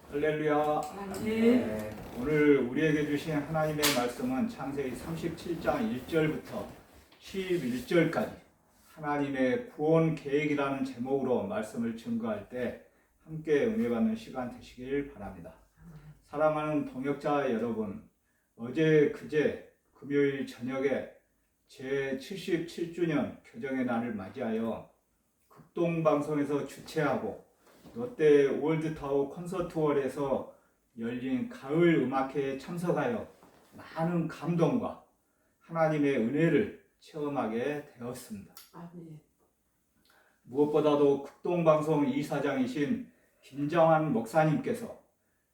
할렐루야. 네, 오늘 우리에게 주신 하나님의 말씀은 창세기 37장 1절부터 11절까지 하나님의 구원 계획이라는 제목으로 말씀을 증거할 때 함께 은혜 받는 시간 되시길 바랍니다. 사랑하는 동역자 여러분, 어제 그제 금요일 저녁에 제 77주년 교정의 날을 맞이하여 극동방송에서 주최하고 롯데 월드타워 콘서트홀에서 열린 가을 음악회에 참석하여 많은 감동과 하나님의 은혜를 체험하게 되었습니다. 아멘. 무엇보다도 극동방송 이사장이신 김정환 목사님께서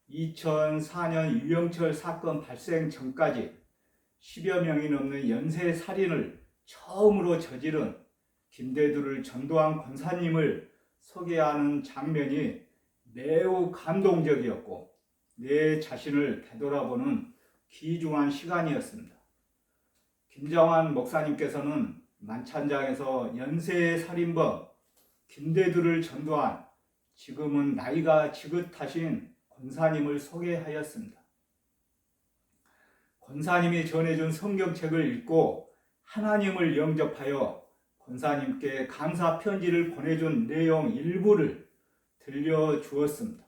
2004년 유영철 사건 발생 전까지 10여 명이 넘는 연쇄살인을 처음으로 저지른 김대두를 전도한 권사님을 소개하는 장면이 매우 감동적이었고 내 자신을 되돌아보는 귀중한 시간이었습니다. 김정환 목사님께서는 만찬장에서 연쇄살인범 김대두를 전도한 지금은 나이가 지긋하신 권사님을 소개하였습니다. 권사님이 전해준 성경책을 읽고 하나님을 영접하여 권사님께 감사 편지를 보내준 내용 일부를 들려주었습니다.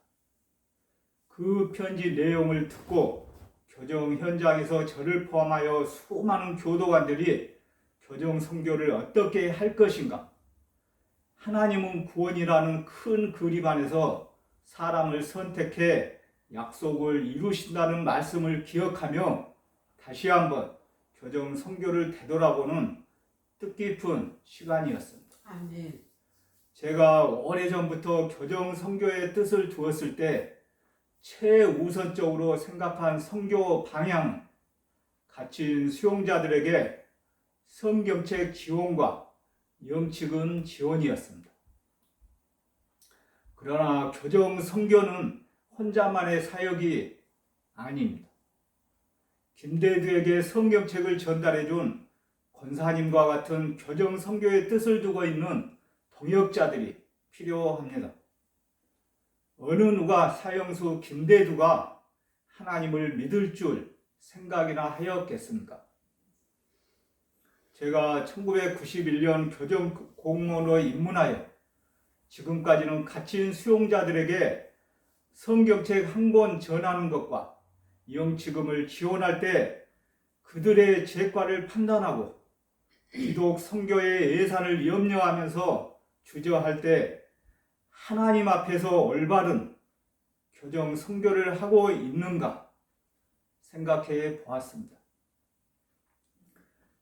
그 편지 내용을 듣고 교정 현장에서 저를 포함하여 수많은 교도관들이 교정 선교를 어떻게 할 것인가, 하나님은 구원이라는 큰 그림 안에서 사람을 선택해 약속을 이루신다는 말씀을 기억하며 다시 한번 교정 선교를 되돌아보는 뜻깊은 시간이었습니다. 아멘. 제가 오래전부터 교정 선교의 뜻을 두었을 때 최우선적으로 생각한 선교 방향은 갇힌 수용자들에게 성경책 지원과 영치금 지원이었습니다. 그러나 교정 선교는 혼자만의 사역이 아닙니다. 김대두에게 성경책을 전달해준 권사님과 같은 교정 선교의 뜻을 두고 있는 동역자들이 필요합니다. 어느 누가 사형수 김대두가 하나님을 믿을 줄 생각이나 하였겠습니까? 제가 1991년 교정 공무원으로 입문하여 지금까지는 갇힌 수용자들에게 성경책 한 권 전하는 것과 영치금을 지원할 때 그들의 죄과를 판단하고 기독 선교의 예산을 염려하면서 주저할 때 하나님 앞에서 올바른 교정 선교를 하고 있는가 생각해 보았습니다.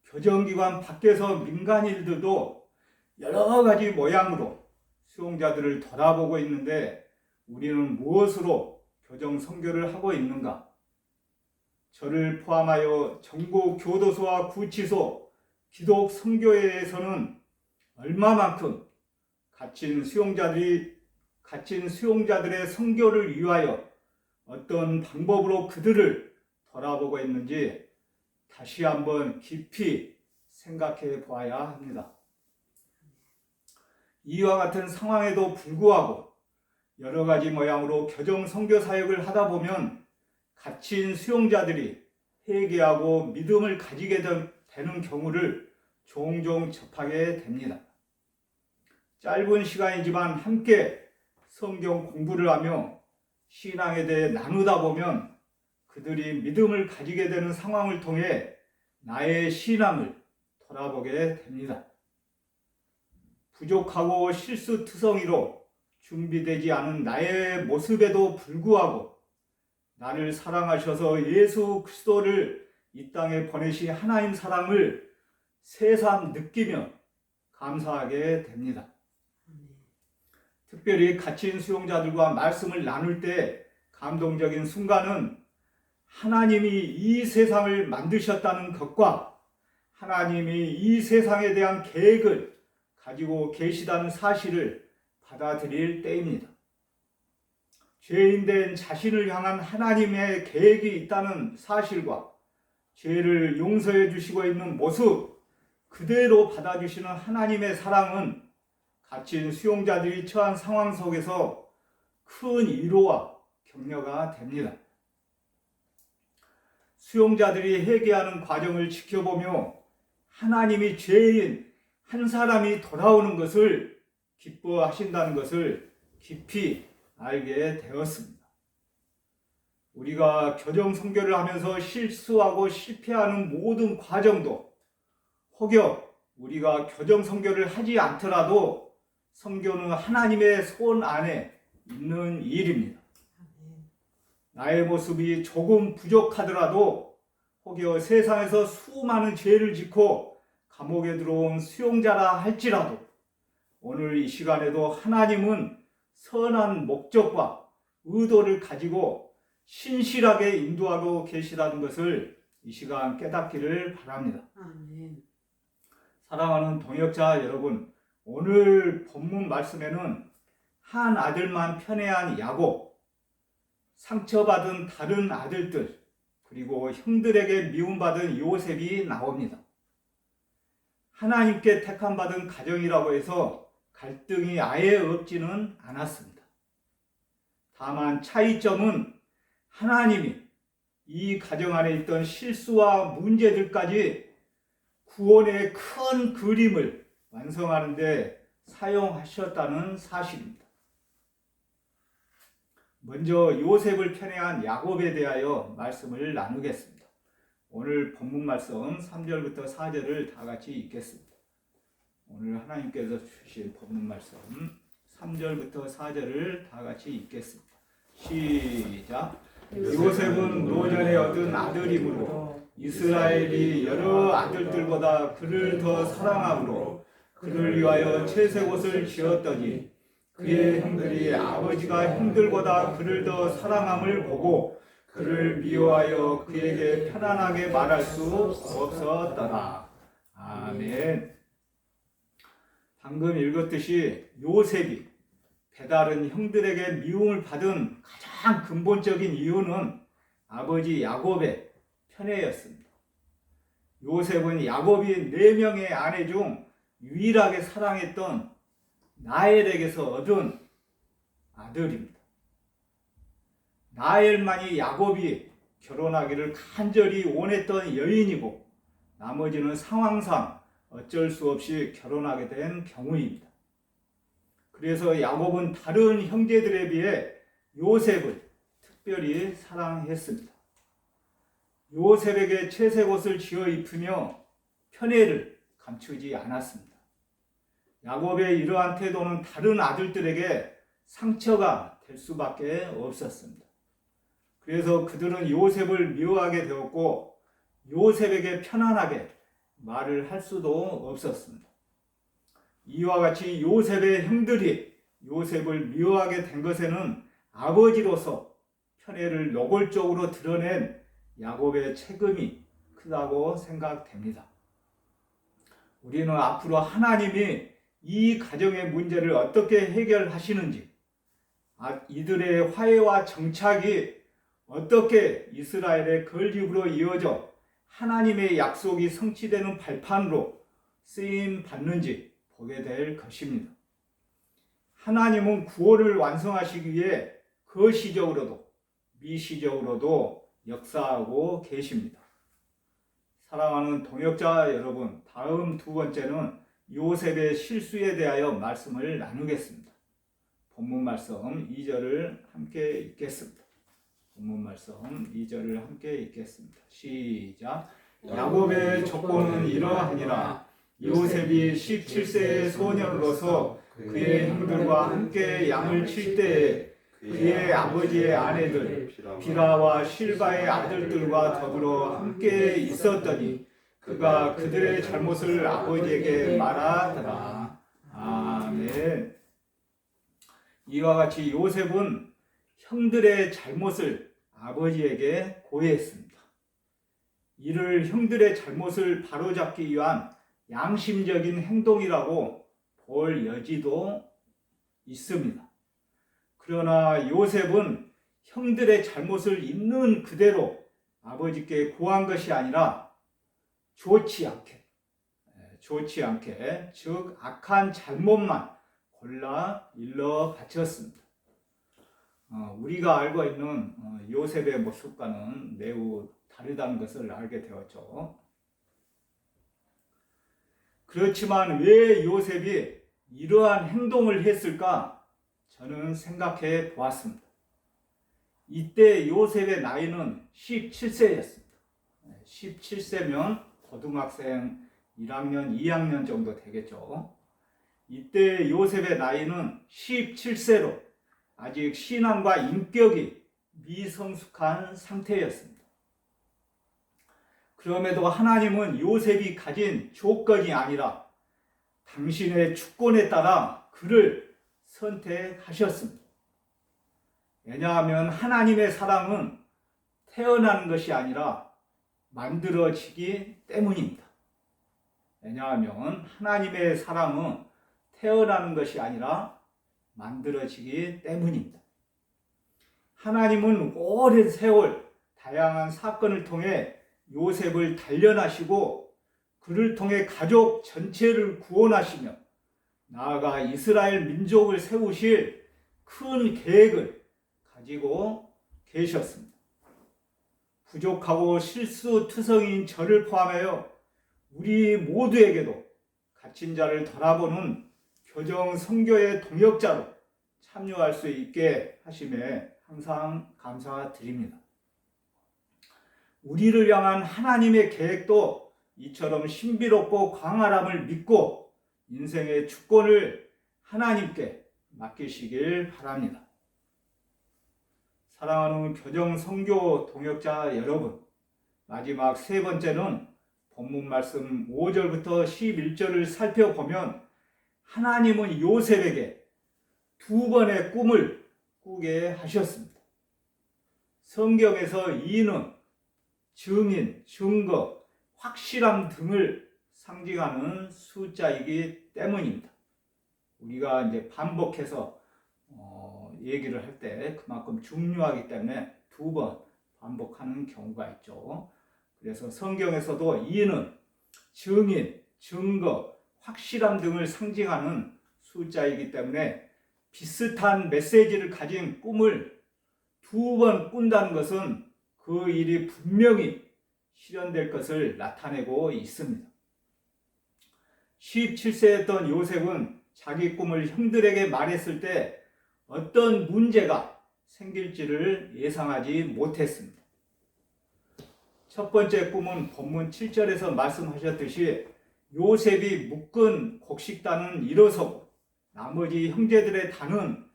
교정기관 밖에서 민간인들도 여러 가지 모양으로 수용자들을 돌아보고 있는데 우리는 무엇으로 교정 선교를 하고 있는가? 저를 포함하여 전국 교도소와 구치소, 기독 선교회에서는 얼마만큼 갇힌 수용자들의 선교를 위하여 어떤 방법으로 그들을 돌아보고 있는지 다시 한번 깊이 생각해 보아야 합니다. 이와 같은 상황에도 불구하고 여러 가지 모양으로 교정 선교 사역을 하다 보면 갇힌 수용자들이 회개하고 믿음을 가지게 되는 경우를 종종 접하게 됩니다. 짧은 시간이지만 함께 성경 공부를 하며 신앙에 대해 나누다 보면 그들이 믿음을 가지게 되는 상황을 통해 나의 신앙을 돌아보게 됩니다. 부족하고 실수투성이로 준비되지 않은 나의 모습에도 불구하고 나를 사랑하셔서 예수 그리스도를 이 땅에 보내신 하나님 사랑을 새삼 느끼며 감사하게 됩니다. 특별히 갇힌 수용자들과 말씀을 나눌 때 감동적인 순간은 하나님이 이 세상을 만드셨다는 것과 하나님이 이 세상에 대한 계획을 가지고 계시다는 사실을 받아들일 때입니다. 죄인된 자신을 향한 하나님의 계획이 있다는 사실과 죄를 용서해 주시고 있는 모습 그대로 받아주시는 하나님의 사랑은 갇힌 수용자들이 처한 상황 속에서 큰 위로와 격려가 됩니다. 수용자들이 회개하는 과정을 지켜보며 하나님이 죄인 한 사람이 돌아오는 것을 기뻐하신다는 것을 깊이 알게 되었습니다. 우리가 교정 선교를 하면서 실수하고 실패하는 모든 과정도 혹여 우리가 교정 선교를 하지 않더라도 선교는 하나님의 손 안에 있는 일입니다. 나의 모습이 조금 부족하더라도 혹여 세상에서 수많은 죄를 짓고 감옥에 들어온 수용자라 할지라도 오늘 이 시간에도 하나님은 선한 목적과 의도를 가지고 신실하게 인도하고 계시다는 것을 이 시간 깨닫기를 바랍니다. 아멘. 사랑하는 동역자 여러분, 오늘 본문 말씀에는 한 아들만 편애한 야곱, 상처받은 다른 아들들, 그리고 형들에게 미움받은 요셉이 나옵니다. 하나님께 택함받은 가정이라고 해서 갈등이 아예 없지는 않았습니다. 다만 차이점은 하나님이 이 가정 안에 있던 실수와 문제들까지 구원의 큰 그림을 완성하는 데 사용하셨다는 사실입니다. 먼저 요셉을 편애한 야곱에 대하여 말씀을 나누겠습니다. 오늘 본문 말씀 3절부터 4절을 다 같이 읽겠습니다. 오늘 하나님께서 주신 본문 말씀 3절부터 4절을 다 같이 읽겠습니다. 시작. 요셉은 노전에 얻은 아들이므로 이스라엘이 여러 아들들보다 그를 더 사랑함으로 그를 위하여 채색옷을 지었더니 그의 형들이 아버지가 형들보다 그를 더 사랑함을 보고 그를 미워하여 그에게 편안하게 말할 수 없었더라. 아멘. 방금 읽었듯이 요셉이 배다른 형들에게 미움을 받은 가장 근본적인 이유는 아버지 야곱의 편애였습니다. 요셉은 야곱이 4명의 아내 중 유일하게 사랑했던 라헬에게서 얻은 아들입니다. 라헬만이 야곱이 결혼하기를 간절히 원했던 여인이고 나머지는 상황상 어쩔 수 없이 결혼하게 된 경우입니다. 그래서 야곱은 다른 형제들에 비해 요셉을 특별히 사랑했습니다. 요셉에게 채색옷을 지어 입히며 편애를 감추지 않았습니다. 야곱의 이러한 태도는 다른 아들들에게 상처가 될 수밖에 없었습니다. 그래서 그들은 요셉을 미워하게 되었고 요셉에게 편안하게 말을 할 수도 없었습니다. 이와 같이 요셉의 형들이 요셉을 미워하게 된 것에는 아버지로서 편애를 노골적으로 드러낸 야곱의 책임이 크다고 생각됩니다. 우리는 앞으로 하나님이 이 가정의 문제를 어떻게 해결하시는지, 이들의 화해와 정착이 어떻게 이스라엘의 건립으로 이어져 하나님의 약속이 성취되는 발판으로 쓰임 받는지 보게 될 것입니다. 하나님은 구원을 완성하시기 위해 거시적으로도 미시적으로도 역사하고 계십니다. 사랑하는 동역자 여러분, 다음 두 번째는 요셉의 실수에 대하여 말씀을 나누겠습니다. 본문 말씀 2절을 함께 읽겠습니다. 본문 말씀 2절을 함께 읽겠습니다. 시작. 야곱의 조건은 이러하니라. 요셉이 17세의 소년으로서 그의 형들과 함께 양을 칠 때에 그의 아버지의 아내들 비라와 실바의 아들들과 더불어 함께 있었더니 그가 그들의 잘못을 아버지에게 말하더라. 아멘. 이와 같이 요셉은 형들의 잘못을 아버지에게 고했습니다. 이를 형들의 잘못을 바로잡기 위한 양심적인 행동이라고 볼 여지도 있습니다. 그러나 요셉은 형들의 잘못을 있는 그대로 아버지께 고한 것이 아니라 좋지 않게 즉 악한 잘못만 골라 일러 바쳤습니다. 우리가 알고 있는 요셉의 모습과는 매우 다르다는 것을 알게 되었죠. 그렇지만 왜 요셉이 이러한 행동을 했을까? 저는 생각해 보았습니다. 이때 요셉의 나이는 17세였습니다. 17세면 고등학생 1학년, 2학년 정도 되겠죠. 이때 요셉의 나이는 17세로 아직 신앙과 인격이 미성숙한 상태였습니다. 그럼에도 하나님은 요셉이 가진 조건이 아니라 당신의 주권에 따라 그를 선택하셨습니다. 왜냐하면 하나님의 사랑은 태어나는 것이 아니라 만들어지기 때문입니다. 왜냐하면 하나님의 사랑은 태어나는 것이 아니라 만들어지기 때문입니다. 하나님은 오랜 세월 다양한 사건을 통해 요셉을 단련하시고 그를 통해 가족 전체를 구원하시며 나아가 이스라엘 민족을 세우실 큰 계획을 가지고 계셨습니다. 부족하고 실수투성이인 저를 포함하여 우리 모두에게도 갇힌 자를 돌아보는 교정 선교의 동역자로 참여할 수 있게 하심에 항상 감사드립니다. 우리를 향한 하나님의 계획도 이처럼 신비롭고 광활함을 믿고 인생의 주권을 하나님께 맡기시길 바랍니다. 사랑하는 교정 선교 동역자 여러분, 마지막 세 번째는 본문 말씀 5절부터 11절을 살펴보면 하나님은 요셉에게 두 번의 꿈을 꾸게 하셨습니다. 성경에서 이는 증인, 증거, 확실함 등을 상징하는 숫자이기 때문입니다. 우리가 이제 반복해서 얘기를 할 때 그만큼 중요하기 때문에 두 번 반복하는 경우가 있죠. 그래서 성경에서도 이는 증인, 증거, 확실함 등을 상징하는 숫자이기 때문에 비슷한 메시지를 가진 꿈을 두 번 꾼다는 것은 그 일이 분명히 실현될 것을 나타내고 있습니다. 17세였던 요셉은 자기 꿈을 형들에게 말했을 때 어떤 문제가 생길지를 예상하지 못했습니다. 첫 번째 꿈은 본문 7절에서 말씀하셨듯이 요셉이 묶은 곡식단은 일어서고 나머지 형제들의 단은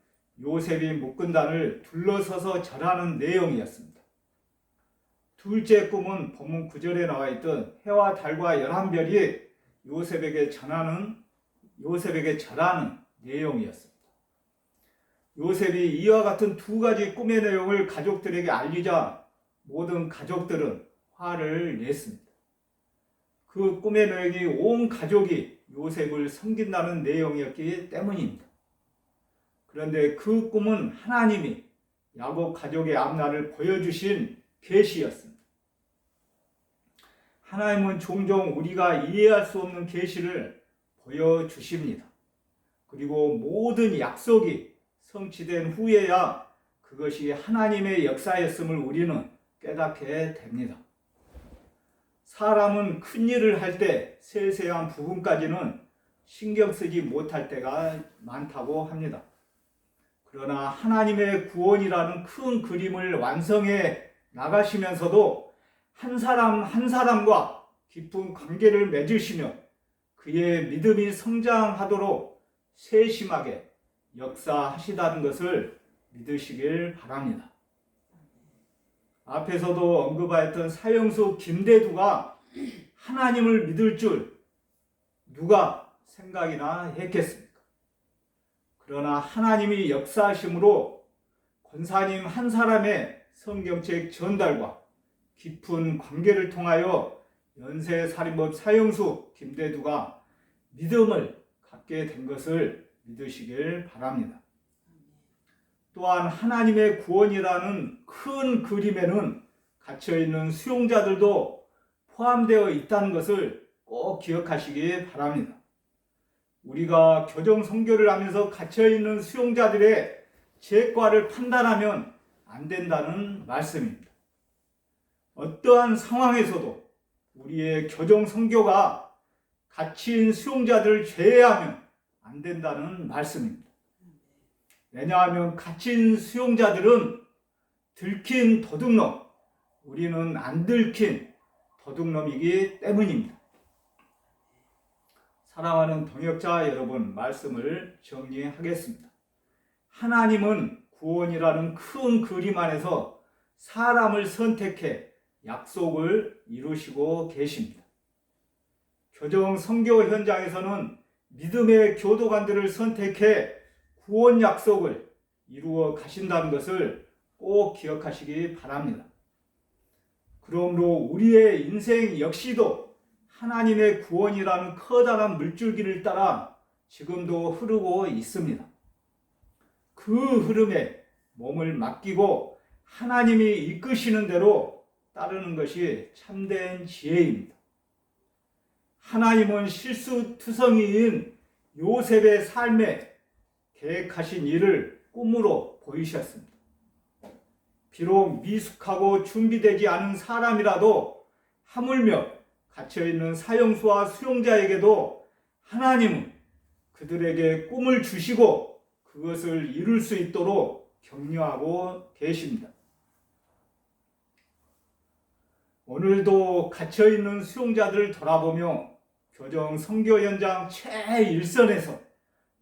요셉이 묶은 단을 둘러서서 절하는 내용이었습니다. 둘째 꿈은 본문 9절에 나와 있던 해와 달과 11별이 요셉에게 절하는 내용이었습니다. 요셉이 이와 같은 두 가지 꿈의 내용을 가족들에게 알리자 모든 가족들은 화를 냈습니다. 그 꿈의 내용이 온 가족이 요셉을 섬긴다는 내용이었기 때문입니다. 그런데 그 꿈은 하나님이 야곱 가족의 앞날을 보여주신 계시였습니다. 하나님은 종종 우리가 이해할 수 없는 계시를 보여주십니다. 그리고 모든 약속이 성취된 후에야 그것이 하나님의 역사였음을 우리는 깨닫게 됩니다. 사람은 큰 일을 할 때 세세한 부분까지는 신경 쓰지 못할 때가 많다고 합니다. 그러나 하나님의 구원이라는 큰 그림을 완성해 나가시면서도 한 사람 한 사람과 깊은 관계를 맺으시며 그의 믿음이 성장하도록 세심하게 역사하시다는 것을 믿으시길 바랍니다. 앞에서도 언급하였던 사형수 김대두가 하나님을 믿을 줄 누가 생각이나 했겠습니까? 그러나 하나님이 역사하심으로 권사님 한 사람의 성경책 전달과 깊은 관계를 통하여 연쇄살인범 사형수 김대두가 믿음을 갖게 된 것을 믿으시길 바랍니다. 또한 하나님의 구원이라는 큰 그림에는 갇혀있는 수용자들도 포함되어 있다는 것을 꼭 기억하시기 바랍니다. 우리가 교정 선교를 하면서 갇혀있는 수용자들의 제과를 판단하면 안 된다는 말씀입니다. 어떠한 상황에서도 우리의 교정 선교가 갇힌 수용자들을 제외하면 안 된다는 말씀입니다. 왜냐하면 갇힌 수용자들은 들킨 도둑놈, 우리는 안 들킨 도둑놈이기 때문입니다. 사랑하는 동역자 여러분, 말씀을 정리하겠습니다. 하나님은 구원이라는 큰 그림 안에서 사람을 선택해 약속을 이루시고 계십니다. 교정 선교 현장에서는 믿음의 교도관들을 선택해 구원 약속을 이루어 가신다는 것을 꼭 기억하시기 바랍니다. 그러므로 우리의 인생 역시도 하나님의 구원이라는 커다란 물줄기를 따라 지금도 흐르고 있습니다. 그 흐름에 몸을 맡기고 하나님이 이끄시는 대로 따르는 것이 참된 지혜입니다. 하나님은 실수투성이인 요셉의 삶에 계획하신 일을 꿈으로 보이셨습니다. 비록 미숙하고 준비되지 않은 사람이라도 하물며 갇혀있는 사형수와 수용자에게도 하나님은 그들에게 꿈을 주시고 그것을 이룰 수 있도록 격려하고 계십니다. 오늘도 갇혀있는 수용자들을 돌아보며 교정 선교 현장 최일선에서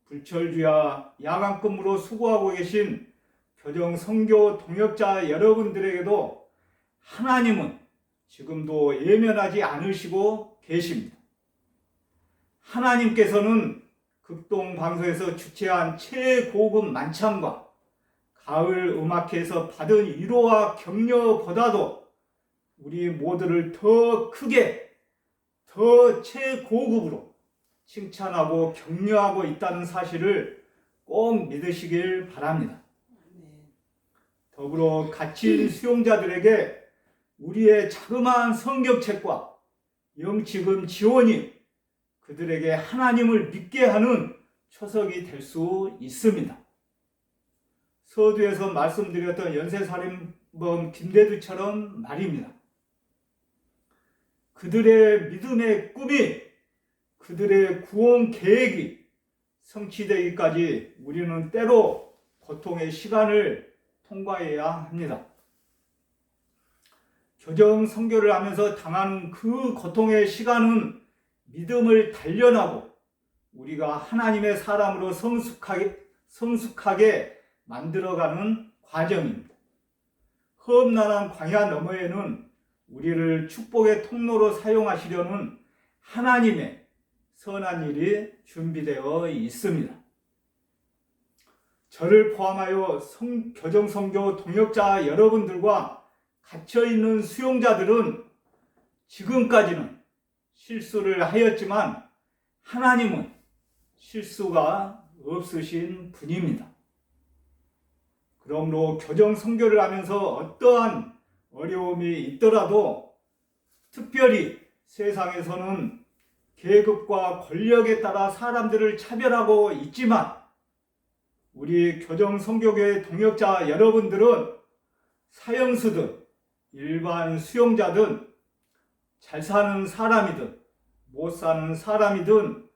불철주야 야간근무로 수고하고 계신 교정 선교 동역자 여러분들에게도 하나님은 지금도 예면하지 않으시고 계십니다. 하나님께서는 극동방송에서 주최한 최고급 만찬과 가을 음악회에서 받은 위로와 격려보다도 우리 모두를 더 크게, 더 최고급으로 칭찬하고 격려하고 있다는 사실을 꼭 믿으시길 바랍니다. 더불어 갇힌 수용자들에게 우리의 자그마한 성경책과 영지금 지원이 그들에게 하나님을 믿게 하는 초석이 될 수 있습니다. 서두에서 말씀드렸던 연쇄살인범 김대두처럼 말입니다. 그들의 믿음의 꿈이, 그들의 구원 계획이 성취되기까지 우리는 때로 고통의 시간을 통과해야 합니다. 교정 선교를 하면서 당하는 그 고통의 시간은 믿음을 단련하고 우리가 하나님의 사람으로 성숙하게 만들어가는 과정입니다. 험난한 광야 너머에는 우리를 축복의 통로로 사용하시려는 하나님의 선한 일이 준비되어 있습니다. 저를 포함하여 교정 선교 동역자 여러분들과 갇혀있는 수용자들은 지금까지는 실수를 하였지만 하나님은 실수가 없으신 분입니다. 그러므로 교정 선교를 하면서 어떠한 어려움이 있더라도 특별히 세상에서는 계급과 권력에 따라 사람들을 차별하고 있지만 우리 교정 선교교회 동역자 여러분들은 사형수든 일반 수용자든 잘 사는 사람이든 못 사는 사람이든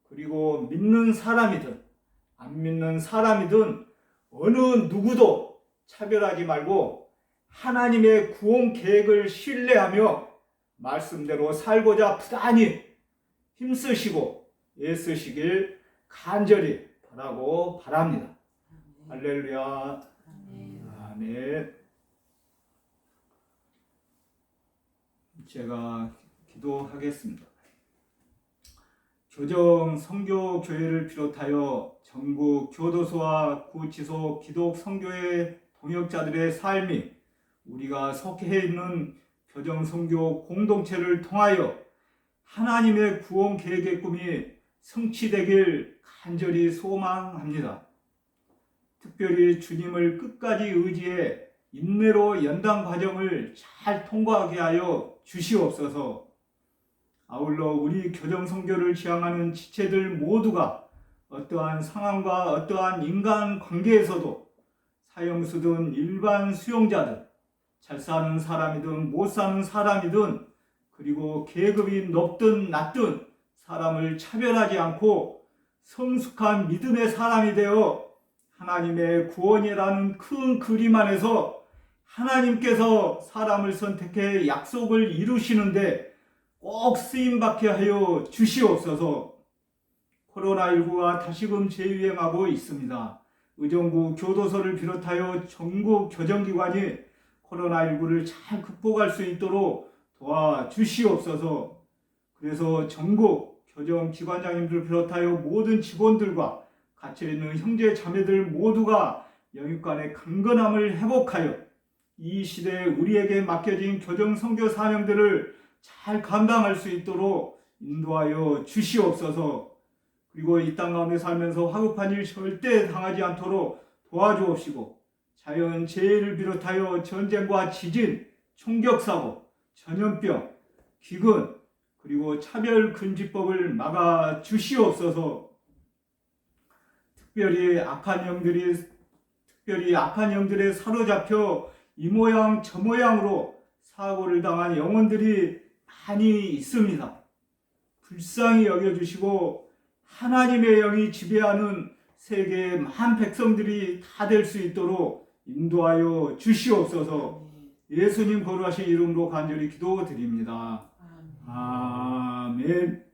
그리고 믿는 사람이든 안 믿는 사람이든 어느 누구도 차별하지 말고 하나님의 구원 계획을 신뢰하며 말씀대로 살고자 부단히 힘쓰시고 애쓰시길 간절히 바라고 바랍니다. 할렐루야. 아멘. 제가 기도하겠습니다. 교정 선교 교회를 비롯하여 전국 교도소와 구치소 기독 선교회 동역자들의 삶이 우리가 속해 있는 교정 선교 공동체를 통하여 하나님의 구원 계획의 꿈이 성취되길 간절히 소망합니다. 특별히 주님을 끝까지 의지해 인내로 연단 과정을 잘 통과하게 하여 주시옵소서. 아울러 우리 교정 선교를 지향하는 지체들 모두가 어떠한 상황과 어떠한 인간 관계에서도 사형수든 일반 수용자든, 잘 사는 사람이든 못 사는 사람이든, 그리고 계급이 높든 낮든 사람을 차별하지 않고 성숙한 믿음의 사람이 되어 하나님의 구원이라는 큰 그림 안에서 하나님께서 사람을 선택해 약속을 이루시는데 꼭 쓰임받게 하여 주시옵소서. 코로나19가 다시금 재유행하고 있습니다. 의정부 교도소를 비롯하여 전국 교정기관이 코로나19를 잘 극복할 수 있도록 도와주시옵소서. 그래서 전국 교정기관장님들 비롯하여 모든 직원들과 갇혀있는 형제 자매들 모두가 영육간의 강건함을 회복하여 이 시대에 우리에게 맡겨진 교정 선교 사명들을 잘 감당할 수 있도록 인도하여 주시옵소서. 그리고 이 땅 가운데 살면서 화급한 일 절대 당하지 않도록 도와주옵시고, 자연 재해를 비롯하여 전쟁과 지진, 총격사고, 전염병, 기근, 그리고 차별금지법을 막아 주시옵소서. 특별히 악한 영들에 사로잡혀 이 모양 저 모양으로 사고를 당한 영혼들이 많이 있습니다. 불쌍히 여겨주시고 하나님의 영이 지배하는 세계의 많은 백성들이 다 될 수 있도록 인도하여 주시옵소서. 예수님 거룩하신 이름으로 간절히 기도드립니다. 아멘.